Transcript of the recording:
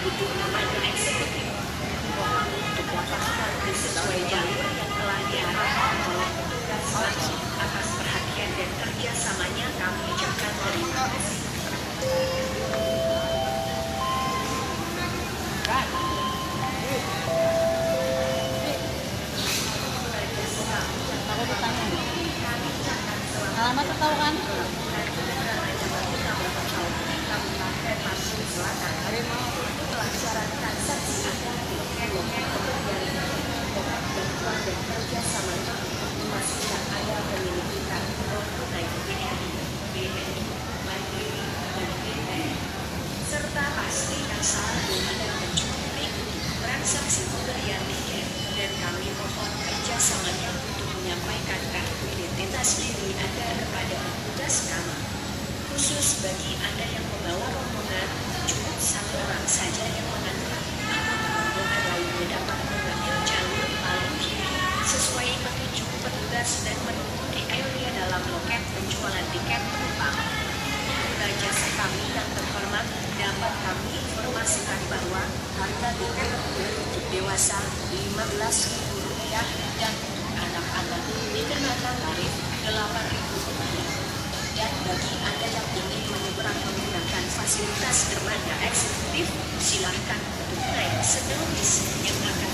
butuh armada eksekutif. Mohon untuk dapat mengambil sesuai jalur yang telah diarahkan oleh petugas kami. Atas perhatian dan kerjasamanya kami ucapkan terima kasih. Aku bertanya. Alamat tahu kan? Pelajaran transaksi di loket bantuan dan kerjasamanya memastikan Anda memiliki kartu non-tunai BNI, Mandiri, dan BNI. Serta pastikan saldo Anda mencukupi transaksi pembelian tiket, dan kami mohon kerjasamanya untuk menyampaikan kartu identitas diri Anda kepada petugas kami. Khusus bagi Anda yang membawa rombongan, cukup satu orang saja yang mengantar. Namun rombongan lainnya dapat mengambil jalur paling kiri sesuai petunjuk petugas dan menunggu di area dalam loket penjualan tiket penumpang. Pengguna jasa kami yang terhormat, dapat kami informasikan bahwa harga tiket untuk dewasa Rp15.000 dan untuk anak-anak dikenakan tarif Rp8.000. Dan bagi Anda yang ingin menyeberang menggunakan fasilitas dermaga eksekutif, silakan untuk naik sedelvis yang akan